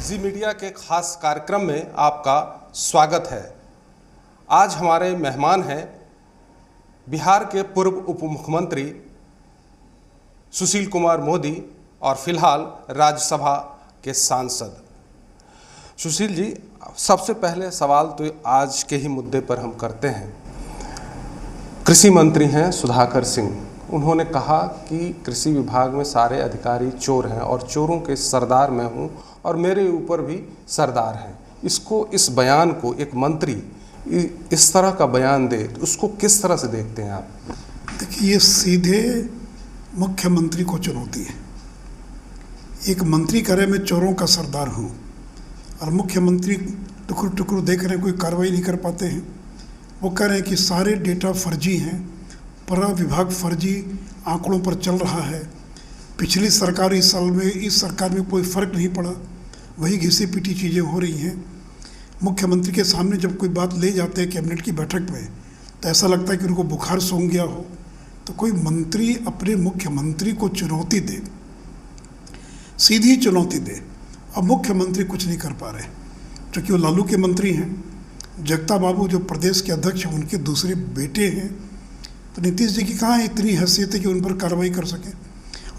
जी media के खास कार्यक्रम में आपका स्वागत है। आज हमारे मेहमान हैं बिहार के पूर्व उप मुख्यमंत्री सुशील कुमार मोदी और फिलहाल राज्यसभा के सांसद। सुशील जी, सबसे पहले सवाल तो आज के ही मुद्दे पर हम करते हैं। कृषि मंत्री हैं सुधाकर सिंह, उन्होंने कहा कि कृषि विभाग में सारे अधिकारी चोर हैं और चोरों के सरदार मैं हूं और मेरे ऊपर भी सरदार हैं। इस बयान को एक मंत्री इस तरह का बयान दे तो उसको किस तरह से देखते हैं आप? देखिए, ये सीधे मुख्यमंत्री को चुनौती है। एक मंत्री करे मैं चोरों का सरदार हूँ और मुख्यमंत्री टुकड़ टुकड़ देख रहे हैं, कोई कार्रवाई नहीं कर पाते हैं। वो कह रहे हैं कि सारे डेटा फर्जी हैं, पूरा विभाग फर्जी आंकड़ों पर चल रहा है। पिछली सरकार इस सरकार में कोई फ़र्क नहीं पड़ा, वही घिसी पिटी चीज़ें हो रही हैं। मुख्यमंत्री के सामने जब कोई बात ले जाते हैं कैबिनेट की बैठक में तो ऐसा लगता है कि उनको बुखार सूंघ गया हो। तो कोई मंत्री अपने मुख्यमंत्री को चुनौती दे, सीधी चुनौती दे, अब मुख्यमंत्री कुछ नहीं कर पा रहे क्योंकि वो लालू के मंत्री हैं। जगता बाबू जो प्रदेश के अध्यक्ष हैं, उनके दूसरे बेटे हैं। तो नीतीश जी की कहाँ इतनी हैसियत है कि उन पर कार्रवाई कर सकें?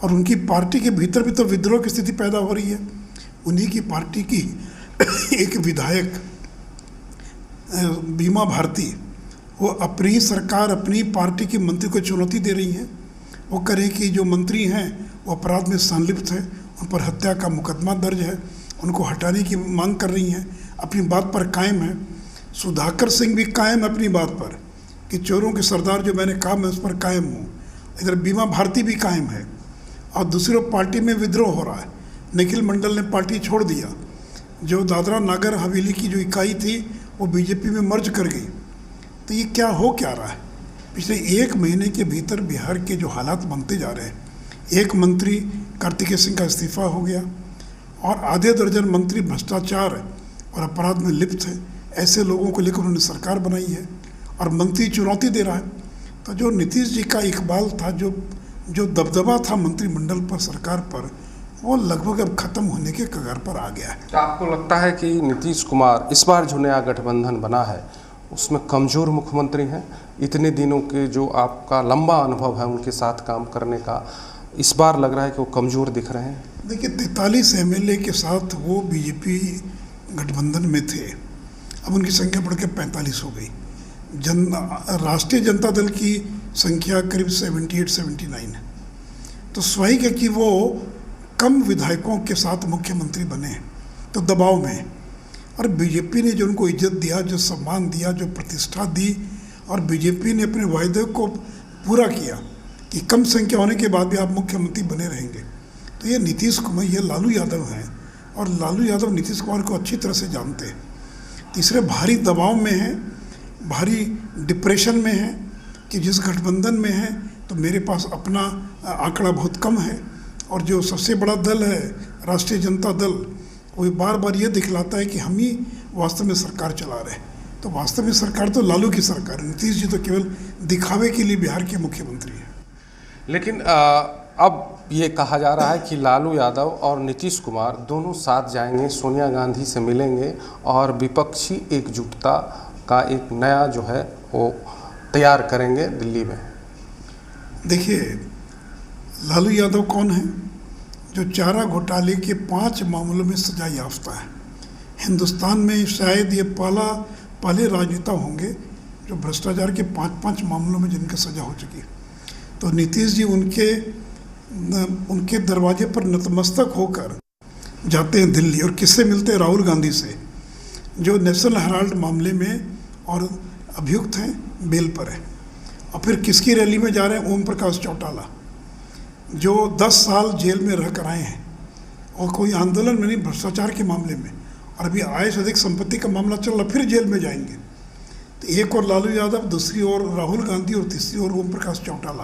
और उनकी पार्टी के भीतर भी तो विद्रोह की स्थिति पैदा हो रही है। उन्हीं की पार्टी की एक विधायक बीमा भारती, वो अपनी सरकार अपनी पार्टी के मंत्री को चुनौती दे रही है। वो करें कि जो मंत्री हैं वो अपराध में संलिप्त है, उन पर हत्या का मुकदमा दर्ज है, उनको हटाने की मांग कर रही हैं, अपनी बात पर कायम है। सुधाकर सिंह भी कायम है अपनी बात पर कि चोरों के सरदार जो मैंने कहा मैं उस पर कायम हूँ। इधर बीमा भारती भी कायम है और दूसरी पार्टी में विद्रोह हो रहा है। निखिल मंडल ने पार्टी छोड़ दिया। जो दादरा नागर हवेली की जो इकाई थी वो बीजेपी में मर्ज कर गई। तो ये क्या रहा है? पिछले एक महीने के भीतर बिहार के जो हालात बनते जा रहे हैं, एक मंत्री कार्तिकेय सिंह का इस्तीफा हो गया और आधे दर्जन मंत्री भ्रष्टाचार और अपराध में लिप्त है। ऐसे लोगों को लेकर उन्होंने सरकार बनाई है और मंत्री चुनौती दे रहा है। तो जो नीतीश जी का इकबाल था, जो दबदबा था मंत्रिमंडल पर, सरकार पर, वो लगभग अब खत्म होने के कगार पर आ गया है। क्या आपको लगता है कि नीतीश कुमार इस बार जो नया गठबंधन बना है उसमें कमज़ोर मुख्यमंत्री हैं? इतने दिनों के जो आपका लंबा अनुभव है उनके साथ काम करने का, इस बार लग रहा है कि वो कमज़ोर दिख रहे हैं? देखिए, 43 MLA के साथ वो बीजेपी गठबंधन में थे, अब उनकी संख्या बढ़ के 45 हो गई। राष्ट्रीय जनता दल की संख्या करीब 78-79 है। तो स्वाभाविक है कि वो कम विधायकों के साथ मुख्यमंत्री बने तो दबाव में। और बीजेपी ने जो उनको इज्जत दिया, जो सम्मान दिया, जो प्रतिष्ठा दी, और बीजेपी ने अपने वायदे को पूरा किया कि कम संख्या होने के बाद भी आप मुख्यमंत्री बने रहेंगे। तो ये नीतीश कुमार, ये लालू यादव हैं और लालू यादव नीतीश कुमार को अच्छी तरह से जानते हैं। तीसरे भारी दबाव में हैं, भारी डिप्रेशन में हैं कि जिस गठबंधन में है तो मेरे पास अपना आंकड़ा बहुत कम है और जो सबसे बड़ा दल है राष्ट्रीय जनता दल, वो बार बार ये दिखलाता है कि हम ही वास्तव में सरकार चला रहे हैं। तो वास्तव में सरकार तो लालू की सरकार है, नीतीश जी तो केवल दिखावे के लिए बिहार के मुख्यमंत्री हैं। लेकिन अब ये कहा जा रहा है कि लालू यादव और नीतीश कुमार दोनों साथ जाएंगे, सोनिया गांधी से मिलेंगे और विपक्षी एकजुटता का एक नया जो है वो तैयार करेंगे दिल्ली में। देखिए, लालू यादव कौन है? जो चारा घोटाले के 5 मामलों में सजा याफ्ता है। हिंदुस्तान में शायद ये पहले राजनेता होंगे जो भ्रष्टाचार के 5 मामलों में जिनकी सजा हो चुकी है। तो नीतीश जी उनके दरवाजे पर नतमस्तक होकर जाते हैं दिल्ली और किससे मिलते हैं? राहुल गांधी से, जो नेशनल हेराल्ड मामले में और अभियुक्त हैं, बेल पर है। और फिर किसकी रैली में जा रहे हैं? ओम प्रकाश चौटाला, जो 10 साल जेल में रह कर आए हैं और कोई आंदोलन में नहीं, भ्रष्टाचार के मामले में, और अभी आय से अधिक संपत्ति का मामला चल रहा, फिर जेल में जाएंगे। तो एक और लालू यादव, दूसरी ओर राहुल गांधी और तीसरी ओर ओम प्रकाश चौटाला।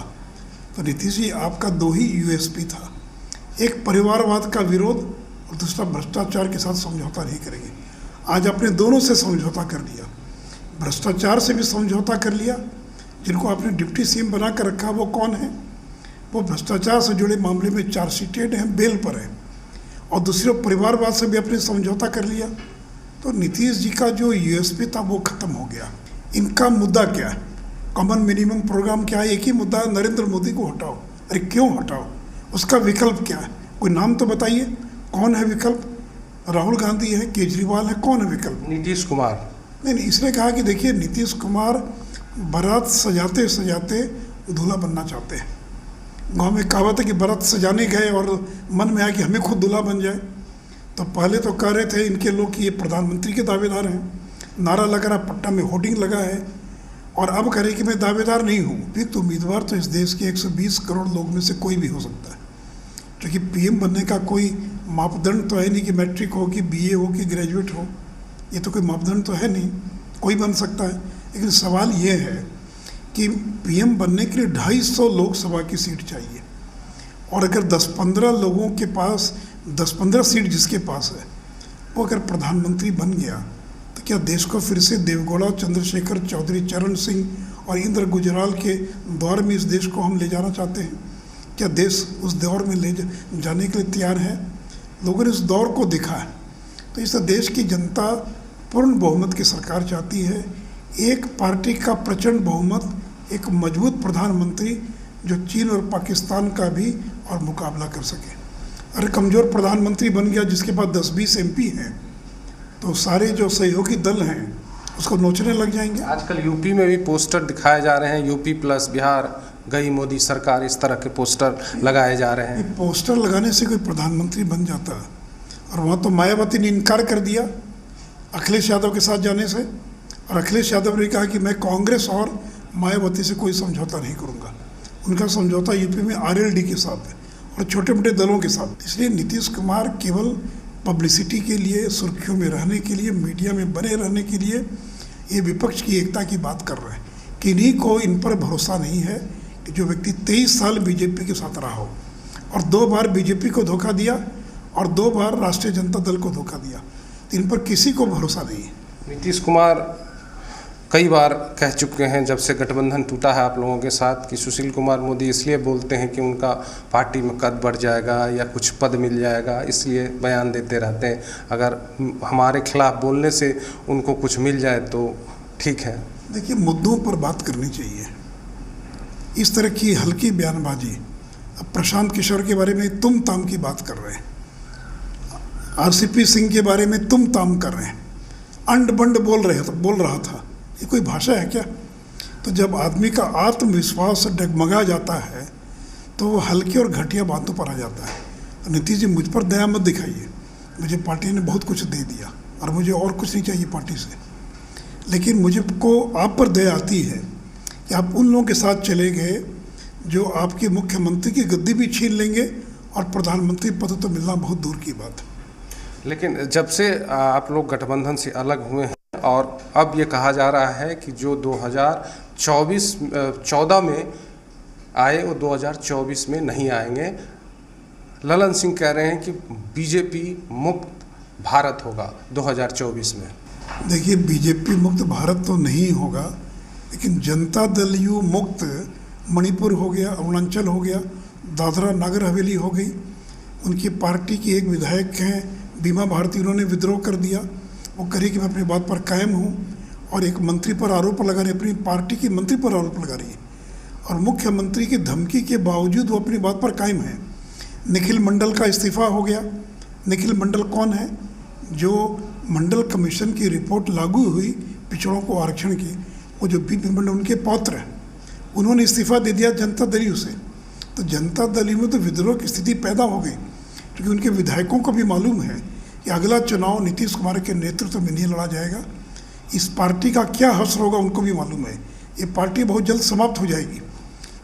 तो नीतीश जी, आपका 2 ही USP था, एक परिवारवाद का विरोध और दूसरा भ्रष्टाचार के साथ समझौता नहीं करेंगे। आज आपने दोनों से समझौता कर लिया, भ्रष्टाचार से भी समझौता कर लिया। जिनको आपने डिप्टी CM बना कर रखा, वो कौन है? वो भ्रष्टाचार से जुड़े मामले में चार्जशीटेड हैं, बेल पर है। और दूसरी ओर परिवारवाद से भी अपने समझौता कर लिया। तो नीतीश जी का जो यूएसपी था वो खत्म हो गया। इनका मुद्दा क्या है? कॉमन मिनिमम प्रोग्राम क्या है? एक ही मुद्दा, नरेंद्र मोदी को हटाओ। अरे क्यों हटाओ? उसका विकल्प क्या है? कोई नाम तो बताइए, कौन है विकल्प? राहुल गांधी है, केजरीवाल है, कौन है विकल्प? नीतीश कुमार। नहीं, इसने कहा कि देखिए नीतीश कुमार बारात सजाते सजाते दूल्हा बनना चाहते हैं। गांव में कहावत है कि बारात सजाने गए और मन में आया कि हमें खुद दूल्हा बन जाए। तो पहले तो कह रहे थे इनके लोग कि ये प्रधानमंत्री के दावेदार हैं, नारा लगा रहा, पट्टा में होर्डिंग लगा है, और अब कह रहे कि मैं दावेदार नहीं हूँ। उपयुक्त उम्मीदवार तो इस देश के 120 करोड़ लोग में से कोई भी हो सकता है, क्योंकि पीएम बनने का कोई मापदंड तो है नहीं कि मैट्रिक हो, कि बीए हो, कि ग्रेजुएट हो। ये तो कोई मापदंड तो है नहीं, कोई बन सकता है। लेकिन सवाल ये है कि पीएम बनने के लिए 250 लोकसभा की सीट चाहिए, और अगर 10-15 लोगों के पास 10-15 सीट जिसके पास है वो अगर प्रधानमंत्री बन गया तो क्या देश को फिर से देवगौड़ा, चंद्रशेखर चौधरी, चरण सिंह और इंद्र गुजराल के दौर में इस देश को हम ले जाना चाहते हैं? क्या देश उस दौर में ले जाने के लिए तैयार है? लोगों ने उस दौर को देखा है। तो इस देश की जनता पूर्ण बहुमत की सरकार चाहती है, एक पार्टी का प्रचंड बहुमत, एक मजबूत प्रधानमंत्री जो चीन और पाकिस्तान का भी और मुकाबला कर सके। अरे कमज़ोर प्रधानमंत्री बन गया जिसके पास 10-20 एमपी हैं, तो सारे जो सहयोगी दल हैं उसको नोचने लग जाएंगे। आजकल यूपी में भी पोस्टर दिखाए जा रहे हैं, यूपी प्लस बिहार गई मोदी सरकार, इस तरह के पोस्टर लगाए जा रहे हैं। पोस्टर लगाने से कोई प्रधानमंत्री बन जाता है? और वहाँ तो मायावती ने इनकार कर दिया अखिलेश यादव के साथ जाने से, और अखिलेश यादव ने कहा कि मैं कांग्रेस और मायावती से कोई समझौता नहीं करूँगा। उनका समझौता यूपी में आरएलडी के साथ है और छोटे मोटे दलों के साथ। इसलिए नीतीश कुमार केवल पब्लिसिटी के लिए, सुर्खियों में रहने के लिए, मीडिया में बने रहने के लिए ये विपक्ष की एकता की बात कर रहे हैं। किन्हीं को इन पर भरोसा नहीं है कि जो व्यक्ति 23 साल बीजेपी के साथ रहा हो और 2 बार बीजेपी को धोखा दिया और 2 बार राष्ट्रीय जनता दल को धोखा दिया, तो इन पर किसी को भरोसा नहीं है। नीतीश कुमार कई बार कह चुके हैं जब से गठबंधन टूटा है आप लोगों के साथ कि सुशील कुमार मोदी इसलिए बोलते हैं कि उनका पार्टी में कद बढ़ जाएगा या कुछ पद मिल जाएगा, इसलिए बयान देते रहते हैं। अगर हमारे खिलाफ बोलने से उनको कुछ मिल जाए तो ठीक है। देखिए, मुद्दों पर बात करनी चाहिए। इस तरह की हल्की बयानबाजी, अब प्रशांत किशोर के बारे में तुम ताम की बात कर रहे हैं, आरसीपी सिंह के बारे में तुम ताम कर रहे हैं, अंड बंड बोल रहा था। ये कोई भाषा है क्या? तो जब आदमी का आत्मविश्वास डगमगा जाता है तो वो हल्की और घटिया बातों पर आ जाता है। तो नीतीश जी, मुझ पर दया मत दिखाइए, मुझे पार्टी ने बहुत कुछ दे दिया और मुझे और कुछ नहीं चाहिए पार्टी से। लेकिन मुझे को आप पर दया आती है कि आप उन लोगों के साथ चले गए जो आपके मुख्यमंत्री की गद्दी भी छीन लेंगे और प्रधानमंत्री पद तो मिलना बहुत दूर की बात है। लेकिन जब से आप लोग गठबंधन से अलग हुए हैं और अब ये कहा जा रहा है कि जो 2014 में आए वो 2024 में नहीं आएंगे। ललन सिंह कह रहे हैं कि बीजेपी मुक्त भारत होगा 2024 में। देखिए, बीजेपी मुक्त भारत तो नहीं होगा, लेकिन जनता दल यू मुक्त मणिपुर हो गया, अरुणाचल हो गया, दादरा नगर हवेली हो गई। उनकी पार्टी की एक विधायक हैं बीमा भारती, उन्होंने विद्रोह कर दिया। वो करी कि मैं अपनी बात पर कायम हूँ, और एक मंत्री पर आरोप लगा रही, अपनी पार्टी की मंत्री पर आरोप लगा रही है, और मुख्यमंत्री की धमकी के बावजूद वो अपनी बात पर कायम है। निखिल मंडल का इस्तीफा हो गया। निखिल मंडल कौन है? जो मंडल कमीशन की रिपोर्ट लागू हुई पिछड़ों को आरक्षण की, वो जो बीपी मंडल उनके पौत्र हैं, उन्होंने इस्तीफा दे दिया जनता दल यू से। तो जनता दल यू में तो विद्रोह की स्थिति पैदा हो गई, क्योंकि उनके विधायकों को भी मालूम है कि अगला चुनाव नीतीश कुमार के नेतृत्व में नहीं लड़ा जाएगा। इस पार्टी का क्या हश्र होगा उनको भी मालूम है। ये पार्टी बहुत जल्द समाप्त हो जाएगी।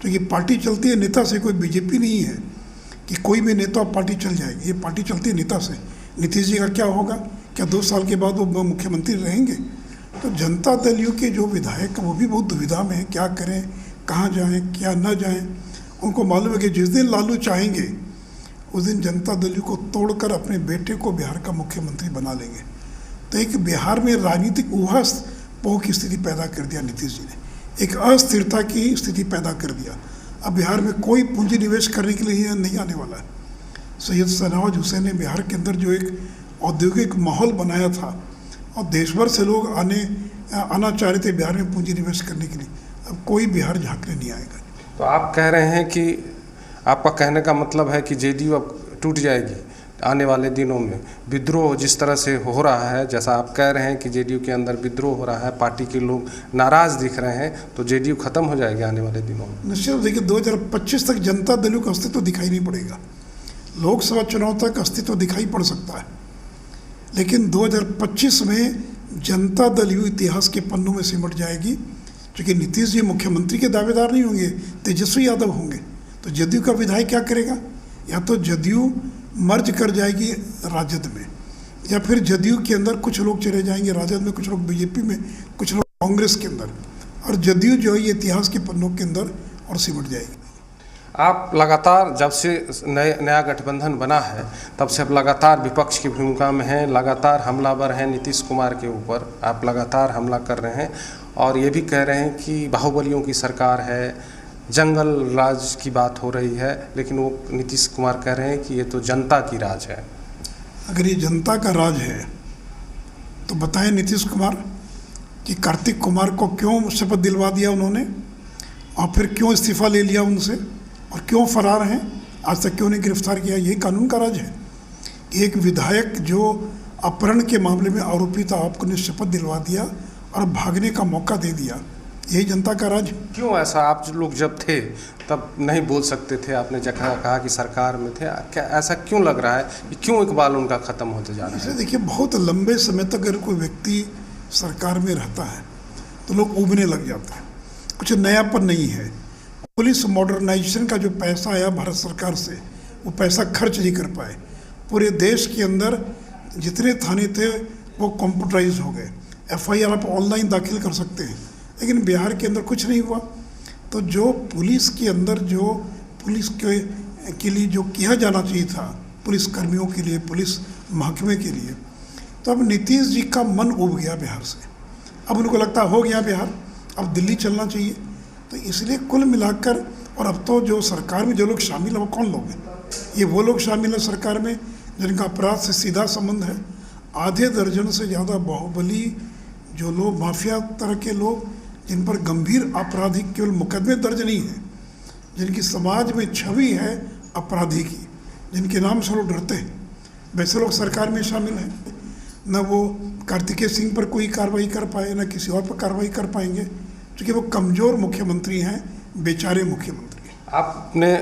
तो ये पार्टी चलती है नेता से, कोई बीजेपी नहीं है कि कोई भी नेता पार्टी चल जाएगी। ये पार्टी चलती है नेता से। नीतीश जी का क्या होगा? क्या 2 साल के बाद वो मुख्यमंत्री रहेंगे? तो जनता दल यू के जो विधायक वो भी बहुत दुविधा में हैं, क्या करें, कहाँ जाएँ, क्या न जाएँ। उनको मालूम है कि जिस दिन लालू चाहेंगे उस दिन जनता दल यू को तोड़कर अपने बेटे को बिहार का मुख्यमंत्री बना लेंगे। तो एक बिहार में राजनीतिक ऊहापोह की स्थिति पैदा कर दिया नीतीश जी ने, एक अस्थिरता की स्थिति पैदा कर दिया। अब बिहार में कोई पूंजी निवेश करने के लिए नहीं आने वाला है। सैयद शहनवाज हुसैन ने बिहार के अंदर जो एक औद्योगिक माहौल बनाया था और देश भर से लोग आना चाह रहे थे बिहार में पूंजी निवेश करने के लिए, अब कोई बिहार झांकने नहीं आएगा। तो आप कह रहे हैं कि आपका कहने का मतलब है कि जेडीयू अब टूट जाएगी आने वाले दिनों में? विद्रोह जिस तरह से हो रहा है, जैसा आप कह रहे हैं कि जेडीयू के अंदर विद्रोह हो रहा है, पार्टी के लोग नाराज़ दिख रहे हैं, तो जेडीयू खत्म हो जाएगी आने वाले दिनों में? निश्चित देखिए 2025 तक जनता दल का अस्तित्व दिखाई नहीं पड़ेगा। लोकसभा चुनाव तक अस्तित्व दिखाई पड़ सकता है, लेकिन 2025 में जनता दल यू इतिहास के पन्नों में सिमट जाएगी। क्योंकि नीतीश जी मुख्यमंत्री के दावेदार नहीं होंगे, तेजस्वी यादव होंगे, तो जदयू का विधायक क्या करेगा? या तो जदयू मर्ज कर जाएगी राजद में, या फिर जदयू के अंदर कुछ लोग चले जाएंगे राजद में, कुछ लोग बीजेपी में, कुछ लोग कांग्रेस के अंदर, और जदयू जो है ये इतिहास के पन्नों के अंदर और सिमट जाएगी। आप लगातार जब से नया गठबंधन बना है तब से आप लगातार विपक्ष की भूमिका में हैं, लगातार हमलावर हैं नीतीश कुमार के ऊपर, आप लगातार हमला कर रहे हैं और ये भी कह रहे हैं कि बाहुबलियों की सरकार है, जंगल राज की बात हो रही है, लेकिन वो नीतीश कुमार कह रहे हैं कि ये तो जनता की राज है। अगर ये जनता का राज है तो बताएं नीतीश कुमार कि कार्तिक कुमार को क्यों शपथ दिलवा दिया उन्होंने, और फिर क्यों इस्तीफा ले लिया उनसे, और क्यों फरार हैं, आज तक क्यों नहीं गिरफ्तार किया? यही कानून का राज है कि एक विधायक जो अपहरण के मामले में आरोपी था, आपको ने शपथ दिलवा दिया और भागने का मौका दे दिया, यही जनता का राज है। क्यों ऐसा? आप लोग जब थे तब नहीं बोल सकते थे, आपने जगह कहा कि सरकार में थे, क्या ऐसा क्यों लग रहा है कि क्यों इकबाल उनका ख़त्म होते जा रहा है? देखिए बहुत लंबे समय तक अगर कोई व्यक्ति सरकार में रहता है तो लोग उबने लग जाते हैं, कुछ नयापन नहीं है। पुलिस मॉडर्नाइजेशन का जो पैसा आया भारत सरकार से, वो पैसा खर्च नहीं कर पाए। पूरे देश के अंदर जितने थाने थे वो कंप्यूटराइज हो गए, FIR आप ऑनलाइन दाखिल कर सकते हैं, लेकिन बिहार के अंदर कुछ नहीं हुआ। तो जो पुलिस के अंदर जो पुलिस के लिए जो किया जाना चाहिए था, पुलिस कर्मियों के लिए, पुलिस महकमे के लिए, तो अब नीतीश जी का मन उब गया बिहार से। अब उनको लगता हो गया बिहार, अब दिल्ली चलना चाहिए। तो इसलिए कुल मिलाकर, और अब तो जो सरकार में जो लोग शामिल हैं वो कौन लोग हैं? ये वो लोग शामिल हैं सरकार में जिनका अपराध से सीधा संबंध है। आधे दर्जन से ज़्यादा बाहुबली जो लोग, माफिया तरह के लोग, जिन पर गंभीर आपराधिक केवल मुकदमे दर्ज नहीं हैं, जिनकी समाज में छवि है अपराधी की, जिनके नाम से लोग डरते हैं, वैसे लोग सरकार में शामिल हैं। न वो कार्तिकेय सिंह पर कोई कार्रवाई कर पाए, न किसी और पर कार्रवाई कर पाएंगे, क्योंकि वो कमज़ोर मुख्यमंत्री हैं, बेचारे मुख्यमंत्री हैं। आपने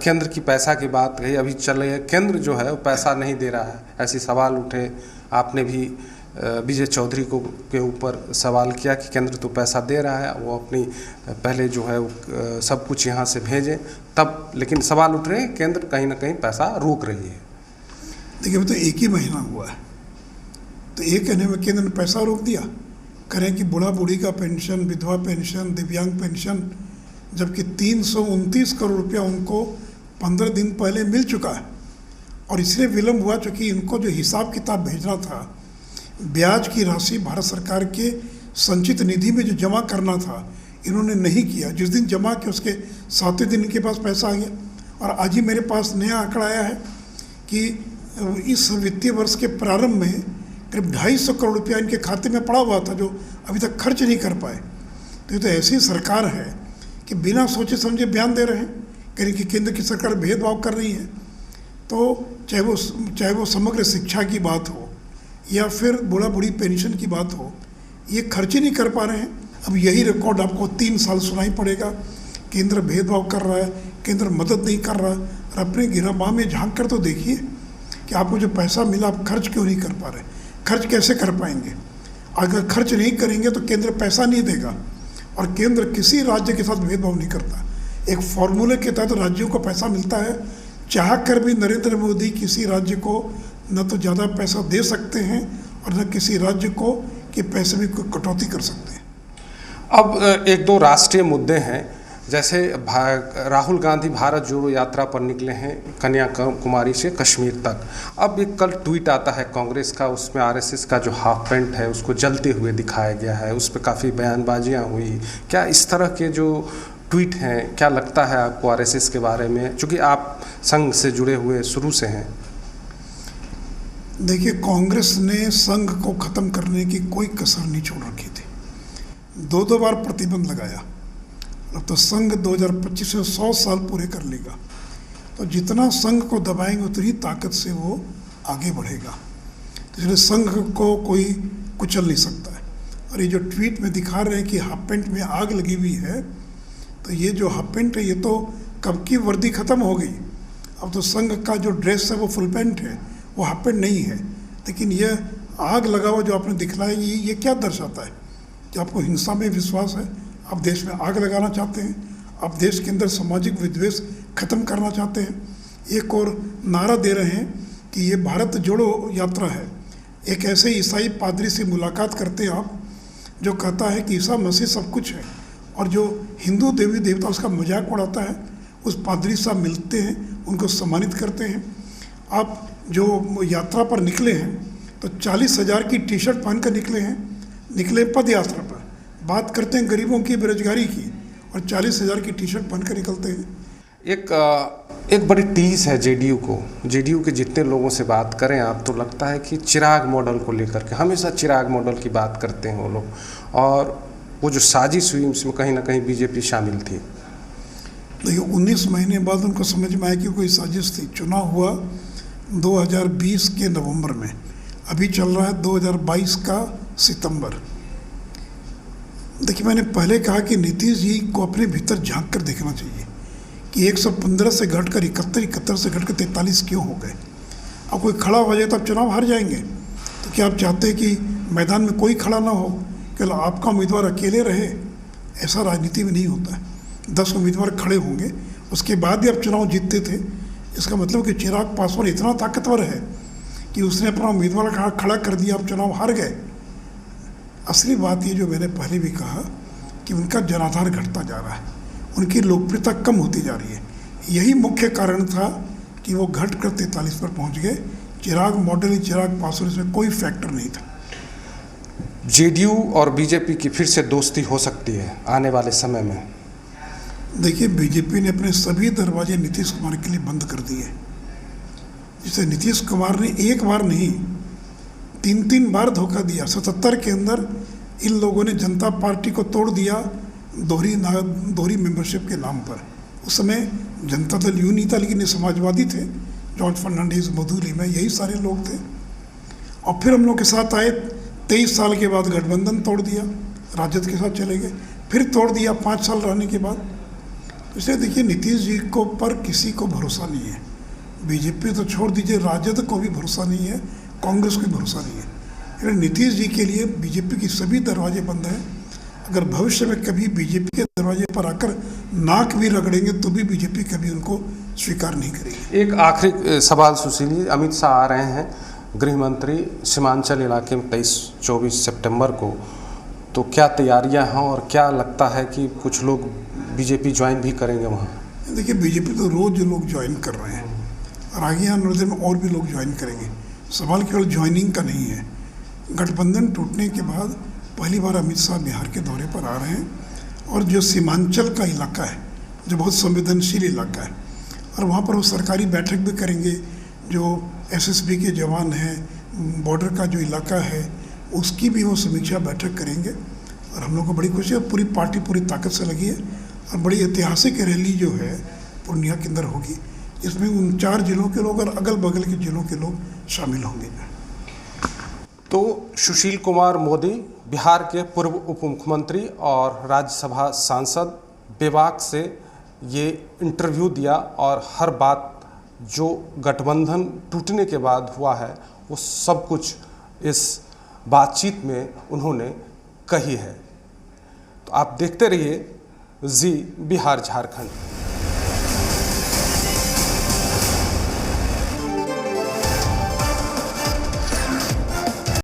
केंद्र की पैसा की बात कही, अभी चल रही है, केंद्र जो है वो पैसा नहीं दे रहा है, ऐसे सवाल उठे। आपने भी विजय चौधरी के ऊपर सवाल किया कि केंद्र तो पैसा दे रहा है, वो अपनी पहले जो है वो सब कुछ यहाँ से भेजें तब, लेकिन सवाल उठ रहे हैं केंद्र कहीं ना कहीं पैसा रोक रही है। देखिए वो तो एक ही महीना हुआ है, तो एक कहने में केंद्र ने पैसा रोक दिया। करें कि बूढ़ा बूढ़ी का पेंशन, विधवा पेंशन, दिव्यांग पेंशन, जबकि 329 करोड़ रुपया उनको 15 दिन पहले मिल चुका है, और इसलिए विलम्ब हुआ क्योंकि इनको जो हिसाब किताब भेजना था, ब्याज की राशि भारत सरकार के संचित निधि में जो जमा करना था, इन्होंने नहीं किया। जिस दिन जमा किया उसके 7वें दिन इनके पास पैसा आ गया। और आज ही मेरे पास नया आंकड़ा आया है कि इस वित्तीय वर्ष के प्रारंभ में करीब 250 करोड़ रुपया इनके खाते में पड़ा हुआ था, जो अभी तक खर्च नहीं कर पाए। तो ये तो ऐसी सरकार है कि बिना सोचे समझे बयान दे रहे हैं, कहीं कि केंद्र की सरकार भेदभाव कर रही है। तो चाहे वो समग्र शिक्षा की बात हो या फिर बूढ़ा बूढ़ी पेंशन की बात हो, ये खर्च ही नहीं कर पा रहे हैं। अब यही रिकॉर्ड आपको 3 साल सुनाई पड़ेगा, केंद्र भेदभाव कर रहा है, केंद्र मदद नहीं कर रहा है। और अपने गिरबान में झांक कर तो देखिए कि आपको जो पैसा मिला आप खर्च क्यों नहीं कर पा रहे, खर्च कैसे कर पाएंगे? अगर खर्च नहीं करेंगे तो केंद्र पैसा नहीं देगा, और केंद्र किसी राज्य के साथ भेदभाव नहीं करता। एक फॉर्मूले के तहत राज्यों को पैसा मिलता है, चाह कर भी नरेंद्र मोदी किसी राज्य को न तो ज़्यादा पैसा दे सकते हैं और न किसी राज्य को कि पैसे में कोई कटौती कर सकते हैं। अब एक दो राष्ट्रीय मुद्दे हैं, जैसे राहुल गांधी भारत जोड़ो यात्रा पर निकले हैं कन्याकुमारी से कश्मीर तक। अब एक कल ट्वीट आता है कांग्रेस का, उसमें आरएसएस का जो हाफ पैंट है उसको जलते हुए दिखाया गया है, उस पर काफ़ी बयानबाजियाँ हुई। क्या इस तरह के जो ट्वीट हैं, क्या लगता है आपको आरएसएस के बारे में, चूँकि आप संघ से जुड़े हुए शुरू से हैं? देखिए, कांग्रेस ने संघ को ख़त्म करने की कोई कसर नहीं छोड़ रखी थी। 2 बार प्रतिबंध लगाया। अब तो संघ 2025 में 100 साल पूरे कर लेगा, तो जितना संघ को दबाएंगे उतनी ताकत से वो आगे बढ़ेगा। तो इसलिए संघ को कोई कुचल नहीं सकता है। और ये जो ट्वीट में दिखा रहे हैं कि हाफ पैंट में आग लगी हुई है, तो ये जो हाफ पैंट है ये तो कब की वर्दी ख़त्म हो गई। अब तो संघ का जो ड्रेस है वो फुल पैंट है, वो हाफ पैंट नहीं है। लेकिन ये आग लगा हुआ जो आपने दिखलाया, ये क्या दर्शाता है? कि आपको हिंसा में विश्वास है, आप देश में आग लगाना चाहते हैं, आप देश के अंदर सामाजिक विद्वेष खत्म करना चाहते हैं। एक और नारा दे रहे हैं कि ये भारत जोड़ो यात्रा है। एक ऐसे ईसाई पादरी से मुलाकात करते हैं आप, जो कहता है कि ईसा मसीह सब कुछ है, और जो हिंदू देवी देवता उसका मजाक उड़ाता है। उस पादरी साहब मिलते हैं, उनको सम्मानित करते हैं। आप जो यात्रा पर निकले हैं तो 40,000 की टी शर्ट पहन कर निकले पद यात्रा पर। बात करते हैं गरीबों की, बेरोजगारी की, और 40,000 की टी शर्ट पहन कर निकलते हैं। एक बड़ी टीस है जेडीयू को। जेडीयू के जितने लोगों से बात करें आप, तो लगता है कि चिराग मॉडल को लेकर के हमेशा चिराग मॉडल की बात करते हैं वो लोग, और वो जो साजिश हुई उसमें कहीं ना कहीं बीजेपी शामिल थी। देखिए, 19 महीने बाद उनको समझ में आया कि कोई साजिश थी। चुनाव हुआ 2020 के नवंबर में, अभी चल रहा है 2022 का सितंबर। देखिए, मैंने पहले कहा कि नीतीश जी को अपने भीतर झांक कर देखना चाहिए कि 115 से घटकर 71 से घटकर 43 क्यों हो गए। अब कोई खड़ा हो जाए तो आप चुनाव हार जाएंगे। तो क्या आप चाहते हैं कि मैदान में कोई खड़ा ना हो, केवल आपका उम्मीदवार अकेले रहे? ऐसा राजनीति में नहीं होता है। 10 उम्मीदवार खड़े होंगे, उसके बाद भी आप चुनाव जीतते थे। इसका मतलब कि चिराग पासवान इतना ताकतवर है कि उसने अपना उम्मीदवार खड़ा कर दिया, आप चुनाव हार गए। असली बात ये जो मैंने पहले भी कहा कि उनका जनाधार घटता जा रहा है, उनकी लोकप्रियता कम होती जा रही है। यही मुख्य कारण था कि वो घट कर 43 पर पहुंच गए। चिराग मॉडल, चिराग पासवान, इसमें कोई फैक्टर नहीं था। जेडीयू और बीजेपी की फिर से दोस्ती हो सकती है आने वाले समय में? देखिए, बीजेपी ने अपने सभी दरवाजे नीतीश कुमार के लिए बंद कर दिए। जिसे नीतीश कुमार ने एक बार नहीं 3 बार धोखा दिया। 77 के अंदर इन लोगों ने जनता पार्टी को तोड़ दिया दोहरी मेंबरशिप के नाम पर। उस समय जनता दल यूं नहीं था, लेकिन ये समाजवादी थे। जॉर्ज फर्नांडिस, मधु लिमा, यही सारे लोग थे। और फिर हम लोग के साथ आए, 23 साल के बाद गठबंधन तोड़ दिया, राजद के साथ चले गए, फिर तोड़ दिया 5 साल रहने के बाद। इसलिए देखिए, नीतीश जी को पर किसी को भरोसा नहीं है। बीजेपी तो छोड़ दीजिए, राजद को भी भरोसा नहीं है, कांग्रेस को भी भरोसा नहीं है। इसलिए नीतीश जी के लिए बीजेपी की सभी दरवाजे बंद हैं। अगर भविष्य में कभी बीजेपी के दरवाजे पर आकर नाक भी रगड़ेंगे तो भी बीजेपी कभी उनको स्वीकार नहीं करेगी। एक आखिरी सवाल सुशील जी, अमित शाह आ रहे हैं गृह मंत्री सीमांचल इलाके में 23-24 सितंबर को, तो क्या तैयारियां हैं और क्या लगता है कि कुछ लोग बीजेपी ज्वाइन भी करेंगे वहाँ? देखिए, बीजेपी तो रोज़ लोग ज्वाइन कर रहे हैं, और आगे आने वाले में और भी लोग ज्वाइन करेंगे। सवाल केवल ज्वाइनिंग का नहीं है। गठबंधन टूटने के बाद पहली बार अमित शाह बिहार के दौरे पर आ रहे हैं, और जो सीमांचल का इलाका है, जो बहुत संवेदनशील इलाका है, और वहाँ पर वो सरकारी बैठक भी करेंगे। जो एसएसबी के जवान हैं, बॉर्डर का जो इलाका है, उसकी भी वो समीक्षा बैठक करेंगे। और हम लोग को बड़ी खुशी है, पूरी पार्टी पूरी ताकत से लगी है, और बड़ी ऐतिहासिक रैली जो है पूर्णिया के अंदर होगी, जिसमें उन 4 जिलों के लोग और अगल बगल के जिलों के लोग शामिल होंगे। तो सुशील कुमार मोदी, बिहार के पूर्व उप मुख्यमंत्री और राज्यसभा सांसद, बेबाक से ये इंटरव्यू दिया, और हर बात जो गठबंधन टूटने के बाद हुआ है वो सब कुछ इस बातचीत में उन्होंने कही है। तो आप देखते रहिए जी बिहार झारखंड।